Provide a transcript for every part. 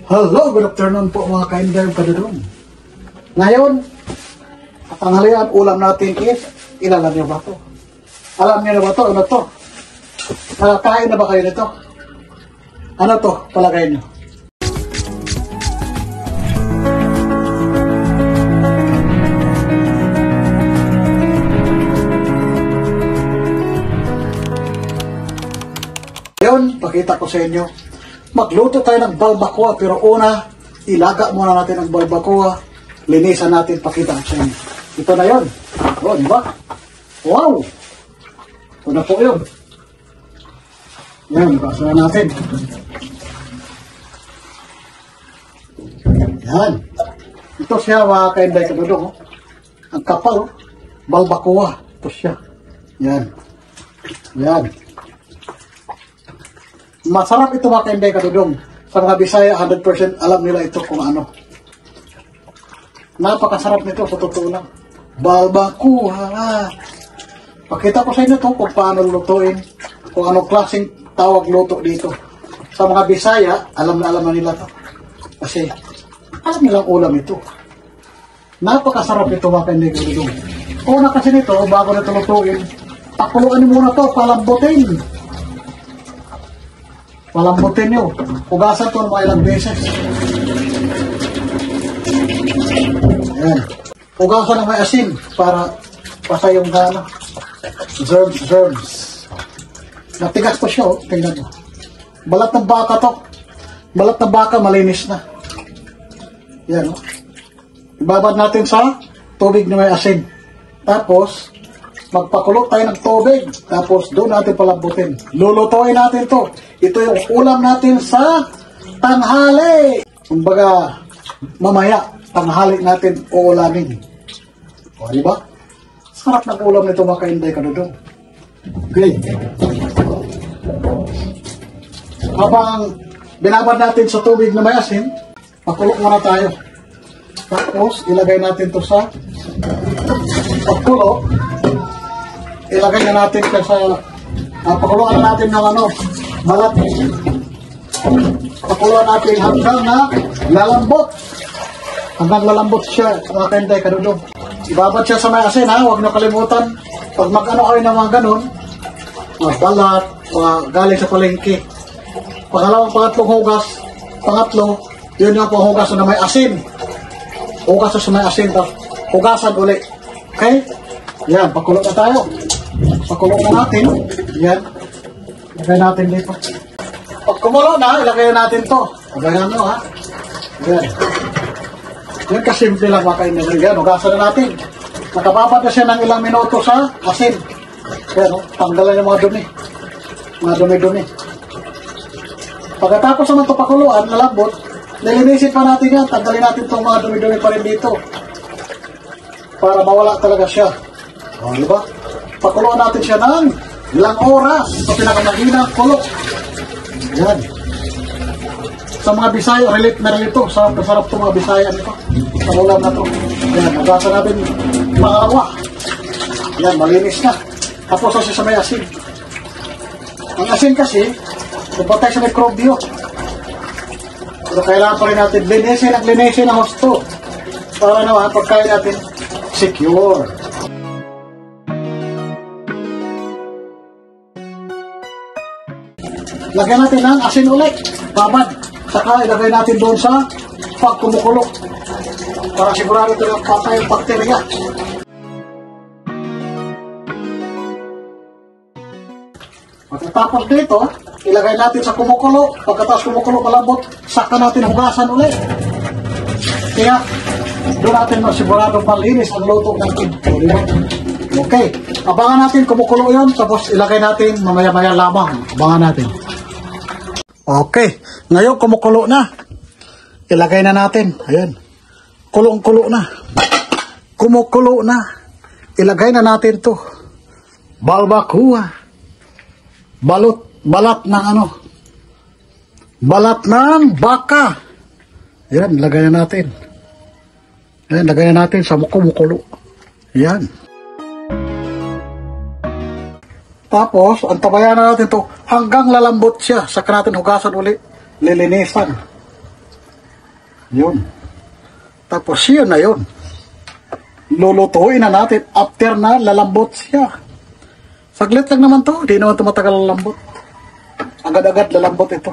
Hello, good afternoon po mga ka-Inday Kadudong. Ngayon, at tanghalian, ulam natin is, ilalam niyo ba ito? Alam niyo na ba ito? Ano ito? Nakakain na ba kayo nito? Ano ito? Palagay niyo. Ngayon, pakita ko sa inyo. Magluto tayo ng balbacoa, pero una, ilaga muna natin ang balbacoa, linisan natin, pakita ko sa inyo. Ito na yun. O, di ba? Wow! Ito na po yun. Yan, basa na natin. Yan. Ito siya, mga ka-Inday Kadudong. Ang kapal, balbacoa. Ito siya. Yan. Yan. Masarap ito mga ka-Inday Kadudong. Sa mga Bisaya, 100% alam nila ito kung ano. Napakasarap nito sa totoo lang. Balbacoa. Pakita ko sa inyo ito kung paano lutuin. Kung anong klaseng tawag luto dito. Sa mga Bisaya, alam na nila ito. Kasi alam nilang ulam ito. Napakasarap ito mga ka-Inday Kadudong. Una kasi nito, bago nito lutuin, pakuluan muna ito, palambutin. Palambutin nyo. Hugasan ito mga ilang beses. Ayan. Hugasan ng may asin para pasa yung gana. Germs. Natigas pa siya, oh. Tingnan mo. Balat ng baka to. Balat ng baka, malinis na. Yan, oh. Ibabad natin sa tubig na may asin. Tapos, magpakulo tayo ng tubig. Tapos, doon natin palambutin. Lulutuin natin to. Ito yung ulam natin sa tanghali. Kumbaga, mamaya, tanghali natin uulamin. O, di ba? Sarap ng ulam nito mga ka-Inday Kadudong. Okay. Habang binabad natin sa tubig na may asin, pakulo muna tayo. Tapos, ilagay natin to sa pakulo. Ilagay na natin sa pakuluan na natin ng balat. Pakuluan natin hanggang na lalambot. Hanggang lalambot siya, mga ka-Inday Kadudong. Ibabad siya sa may asin, ha? Huwag na kalimutan. Pag mag-ano kayo ng mga ganun, balat, galing sa palengke. Pangalawang, pangatlong hugas. Pangatlo, yun yung panghugas na may asin. Hugas sa may asin, hugasan ulit. Okay? Yan, pakulo na tayo. Pakulo na natin. Yan. Ilagay natin dito. Pag kumulo na, ilagay natin to. Ilagay nyo, ha? Yan. Yan kasimple lang mga ka-Inday. Yan, hugasan na natin. Nakababad na siya ng ilang minuto sa asin. Yan, tanggalan yung mga dumi. Mga dumi-dumi. Pagkatapos naman ito pakuluan, nalambot, nilinisin pa natin yan. Tanggalin natin itong mga dumi-dumi pa rin dito. Para mawala talaga siya. O, di ba? Pakuluan natin siya ng ilang oras sa pinakamahinang kulo. Yan. Sa mga Bisaya, relate na rin ito. Sarap ito mga Bisaya nito. Sa ulam na ito. Yan, nagasa natin maawa. Yan, malinis na. Tapos kasi sa may asin. Ang asin kasi, napatay sa mikrobyo. Pero kailangan pa rin natin linisin ang husto. Para naman, pagkain natin, secure. Lagyan natin ng asin ulit. Babad. Saka ilagay natin doon sa pagkumukulo. Para sigurado ito yung patay yung bakterya. Pagkatapos dito, ilagay natin sa kumukulo. Pagkatapos kumukulo malambot, saka natin hugasan ulit. Kaya, doon natin masigurado malinis ang luto natin. Okay. Abangan natin kumukulo yun. Tapos ilagay natin mamaya-maya lamang. Abangan natin. Okay. Ngayon kumukulo na. Ilagay na natin. Ayan. Kulong-kulo na. Kumukulo na. Ilagay na natin to. Balbacoa. Balat ng balat ng baka. Ayan. Ilagay na natin. Ayan. Ilagay na natin sa kumukulo. Ayan. Tapos, antabayan na natin to hanggang lalambot siya. Saka natin hugasan ulit. Lilinisan. Yun. Tapos yun na yun. Lulutuin na natin after na lalambot siya. Saglit lang naman to. Hindi naman tumatagal lalambot. Agad-agad lalambot ito.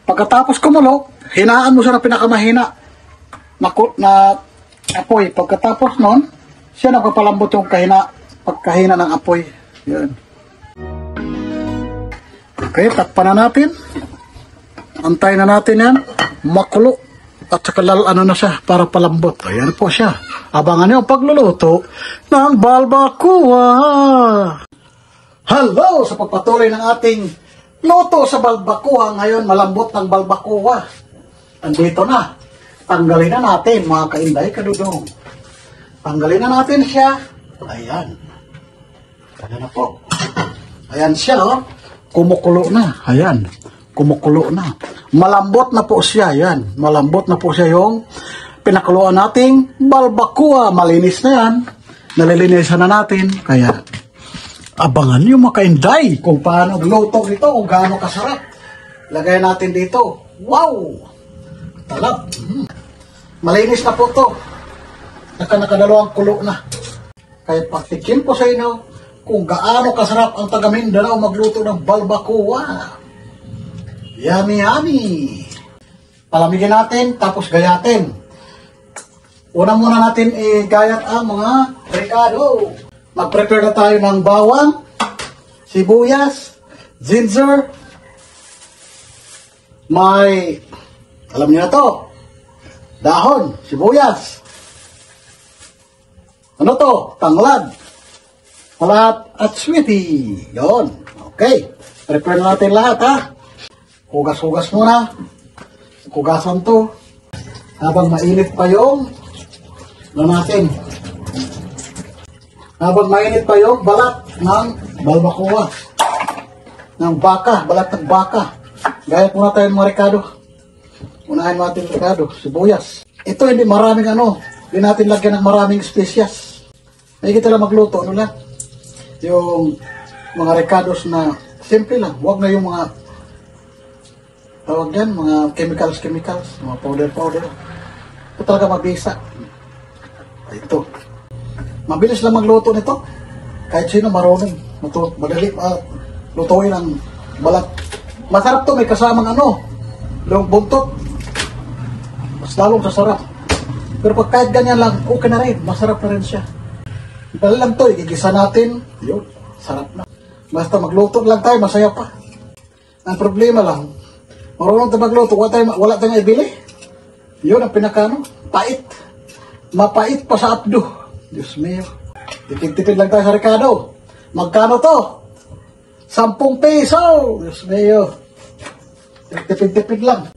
Pagkatapos kumulo, hinaan mo siya ng pinakamahina na apoy. Pagkatapos nun, siya nagpapalambot yung pagkahina ng apoy. Yan. Okay, takpan na natin. Antayin na natin yan. Makulo. At saka ano na siya para palambot. Ayan po siya. Abangan niyo ang pagluluto ng balbacoa. Hello sa pagpatuloy ng ating luto sa balbacoa. Ngayon malambot ng balbacoa. Andito na. Tanggalin na natin mga kainday kadudong. Tanggalin na natin siya. Ayan. Ayan na po. Ayan siya oh. Kumukulo na. Ayan. Kumukulo na. Malambot na po siya. Yan. Malambot na po siya yung pinakuluan nating balbacoa. Malinis na yan. Nalilinisan na natin. Kaya, abangan nyo mga kainday kung paano luto nito, kung gaano kasarap. Lagay natin dito. Wow! Talap. Malinis na po to. Nakadalawang kulo na. Kaya patikim ko sa inyo kung gaano kasarap ang taga Mindanao magluto ng balbacoa. Yummy, yummy. Palamigin natin, tapos gayatin. Una muna natin i-gayat ang mga ricado. Mag-prepare na tayo ng bawang, sibuyas, ginger, may, alam niyo na to, dahon, sibuyas. Ano to? Tanglad. Palat at sweetie. Yun. Okay. Prepare na natin lahat ha. Hugas-hugas muna. Hugasan to. Habang mainit pa yung natin. Habang mainit pa yung balat ng balbacoa. Ng baka. Balat ng baka. Gayat muna tayo ng mga ricado. Unahin natin ricado. Sibuyas. Ito hindi maraming hindi natin lagyan ng maraming species. May kita lang magluto. Ano lang? Yung mga ricados na simple lang. Huwag na yung mga tawag yan, mga chemicals, mga powder. Ito talaga mabisa. Ito. Mabilis lang magluto nito. Kahit sino marunong. Madali lutuin ang balat. Masarap to, may kasamang yung buntot. Mas lalong sasarap. Pero pag kahit ganyan lang, okay na rin. Masarap na rin siya. Dali lang to, igigisa natin. Yun, sarap na. Basta magluto lang tayo, masaya pa. Ang problema lang, marunong tayo magluto, wala tayong ibili. Yun ang pinakano, pait. Mapait pa sa abdo. Diyos mio. Tipid-tipid lang tayo sa ricado. Magkano to? 10 piso. Diyos mio. Tipid-tipid lang.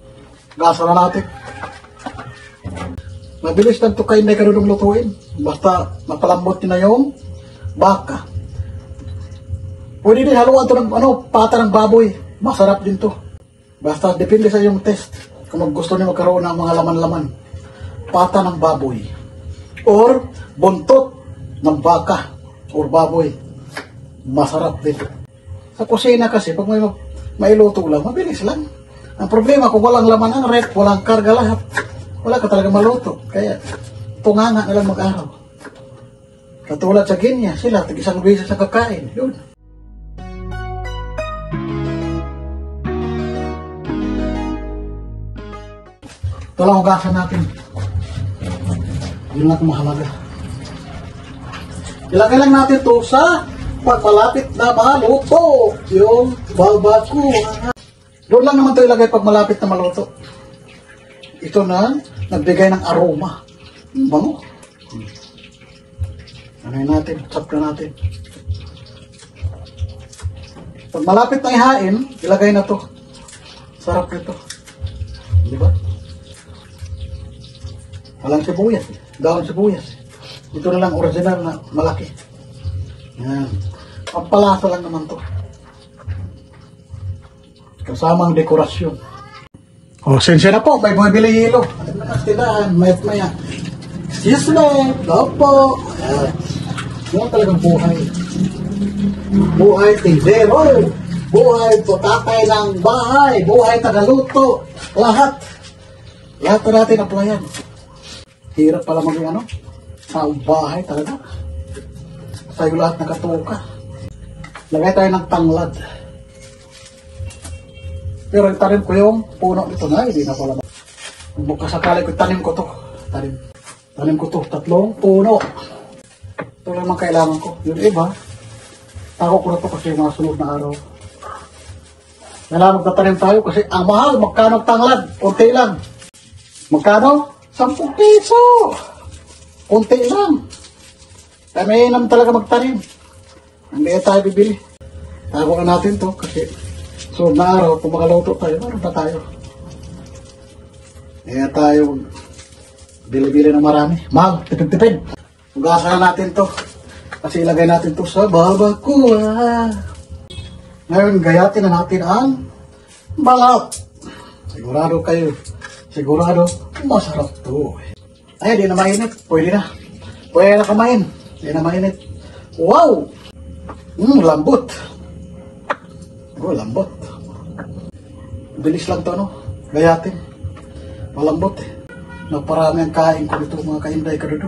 Gasa na natin. Mabilis lang ito kayo na kanunong lutuin. Basta mapalambot nyo na yung baka. Pwede din haluan ito ng pata ng baboy. Masarap din to. Basta depende sa iyong test. Kung gusto niyo magkaroon ng mga laman-laman. Pata ng baboy. Or buntot ng baka. Or baboy. Masarap din. Sa kusina kasi, pag may luto lang, mabilis lang. Ang problema, kung walang laman ang rep, walang karga lahat, wala ka talaga maluto. Kaya, tunganga na lang mag-araw. Katulad sa Kenya, sila, tig-isang beses sa kakain. Yun. Ito lang hugasan natin. Yun lang mahalaga. Ilagay lang natin ito sa pagmalapit na maluto. Yung balbacoa. Doon lang naman ito ilagay pag malapit na maluto. Ito na, nagbigay ng aroma. Bango. Ano natin? Chop na natin. Pag malapit na ihain, ilagay na to. Sarap nito. Di ba? Walang sibuyas. Dahon sibuyas. Ito na lang original na malaki. Yan. Pampalasa lang naman to. Kasamang dekorasyon. O, sensya na po. May bumibili hilo. Ano na kastilaan? Mayat-maya. Excuse me. Opo. Ayan. Yan talagang buhay. Buhay tindero. Buhay tatay ng bahay. Buhay tagaluto. Lahat. Lahat na natin applyan. Hirap pala maging ano, sa bahay talaga. Sa'yo lahat nakatuka. Lagay tayo ng tanglad. Pero itanim ko yung puno nito na, hindi na pala. Bukas sakali ko, tanim ko to. Tanim ko to, 3 puno. Ito lang ang kailangan ko. Yung iba, tako ko na to kasi mga sunod na araw. Kailangan magtatanim tayo kasi ang mahal, magkano tanglad? Kunti lang. Magkano? 10 piso. Kunti lang. Kami naman talaga magtanim. Hindi tayo bibili. Tago na natin to kasi sunod na araw, kung makaluto tayo, meron pa tayo. Kaya tayo bili-bili ng marami. Mahal, tipid-tipid. Ugasan na natin to. Kasi ilagay natin to sa barbacoa. Ngayon, gayatin na natin ang balat. Sigurado kayo. Sigurado, masarap to. Ay, di na mainit. Pwede na. Pwede na kumain. Di na mainit. Wow! Lambot. Oh, lambot. Bilis lang to, no? Gayatin. Malambot eh. Naparami ang kain ko dito, mga kainday ka dito.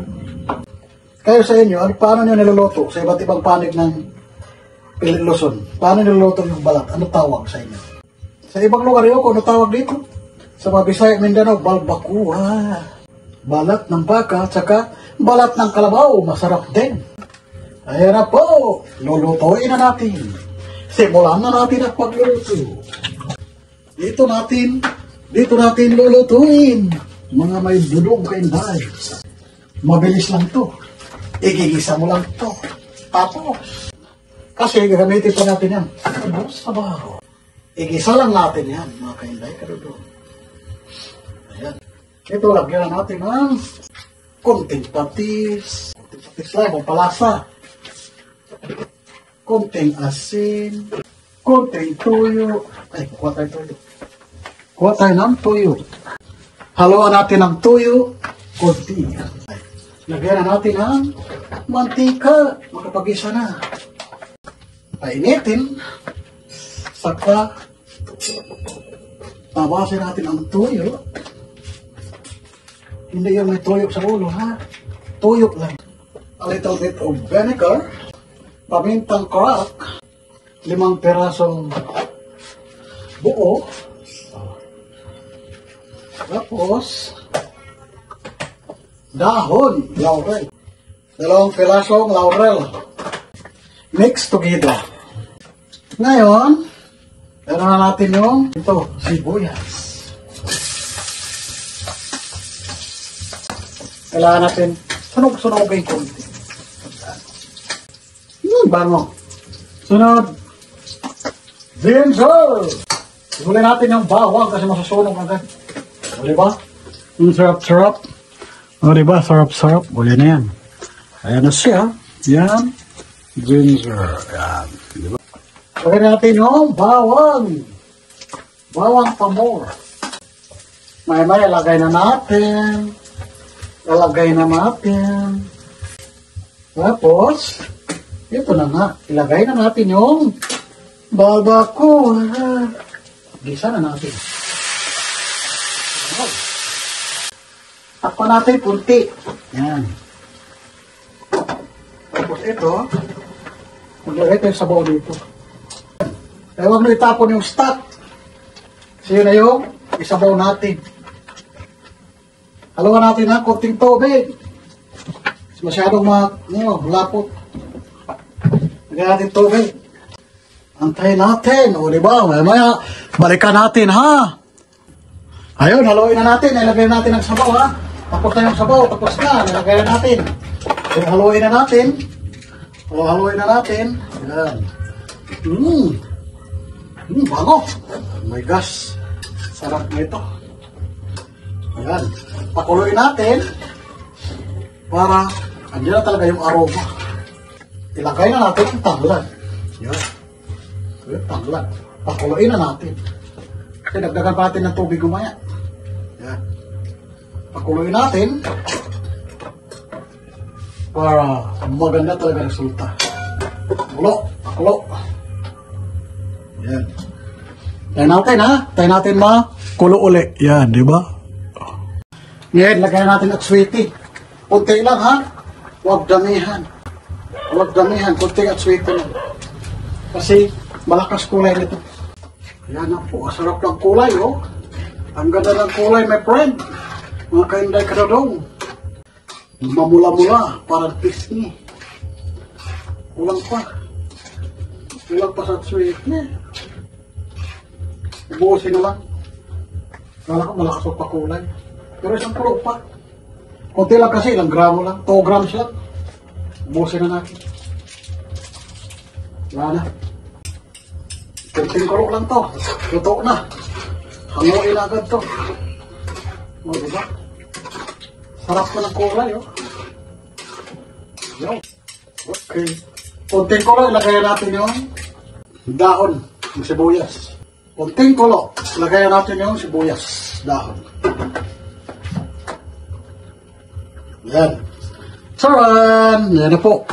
Kayo sa inyo, paano nyo niluluto sa iba't ibang panig ng Luzon? Paano niluluto yung balat? Ano tawag sa inyo? Sa ibang lugar yun, ano tawag dito? Sa mga Bisaya, Mindanao, balbacoa. Balat ng baka, tsaka balat ng kalabaw. Masarap din. Ayan na po, lulutuin na natin. Simulan na natin ang pagluluto. Dito natin lulutuin. Mga may dudog kainday. Mabilis lang to. Igigisa mo lang to. Tapos, kasi gagamitin pa natin yan. Sabaw. Igisa lang natin yan, mga kainday kadudog. Ayan. Ito, lagyan natin ng konting patis. Konting patis lang, palasa. Konting asin, konting tuyo. Ay, kuha tayo tuyo. Kuha tayo ng tuyo. Haluan natin ng tuyo, konti. Lagyan na natin ng mantika. Makapag-isa na. Painitin. Saka, tabasin natin ang tuyo. Hindi yung may tuyo sa ulo, ha? Tuyo lang. A little bit of vinegar. Pamintang crack, 5 pirasong buo. Tapos, dahon, laurel. 2 pirasong laurel. Mix together. Ngayon, meron na natin yung ito, sibuyas. Kailangan natin sunog-sunogin konti. Bango. Sunod. Ginger. Huli natin yung bawang kasi masusunog agad. O diba? Sarap-sarap. O diba? Sarap-sarap. Huli na yan. Ayan na siya. Yan. Ginger. Ayan. Diba? Lagyan natin yung bawang. Bawang pamor. May lagay na natin. Lalagay na natin. Tapos, ito na nga. Ilagay na natin yung barbacoa. Gisa na natin. Takpan natin punti. Yan. Tapos ito, maglagay tayo sa sabaw dito. Kaya huwag na itapon yung stock. So yun na yung isabaw natin. Haluan natin na konting tubig. Masyadong lapot. Lagyan natin tubig. Antayin natin. O diba? Maya, balikan natin ha. Ayun, haluin na natin. Ilagay natin ang sabaw ha. Tapos na yung sabaw. Tapos na. Ilagay na natin. So, haluin na natin. O, haluin na natin. Ayan. Bago. Oh my gosh. Sarap na ito. Ayan. Pakuluin natin. Para, andyan na talaga yung aroma. Ilagay na natin ang tanglad. Yan. Yung tanglad. Pakuluin na natin. Kasi dagdagan pa natin ng tubig gumaya. Yan. Pakuluin natin. Para maganda talaga resulta. Pakulo. Pakulo. Yan. Tayo natin ha. Tayo natin makulo uli. Yan, di ba? Ngayon, lagyan natin at sweetie. Kunti lang ha. Huwag damihan. Huwag damihan. Kunti at sweetie lang. Kasi malakas kulay nito. Ayan na po. Sarap ng kulay oh. Ang ganda ng kulay my friend. Mga kainday kadodong. Mamula-mula. Parang Disney. Kulang pa. Kulang pa sa sweetie. Ibuusin na lang. Kala ko malakas pa kulay. Pero isang pulo pa. Kunti lang kasi, ilang gramo lang. 2 grams lang. Ibuusin na natin. Wala na. Kunting kulok lang to. Luto na. Hanguin agad to. O, diba? Sarap na ng kulay, oh. Yo. Okay. Kunting kulay, ilagay natin yung dahon ng sibuyas. Kunting kulo, lagayan natin yung sibuyas, dahon. Yan. Charan! Yan na po.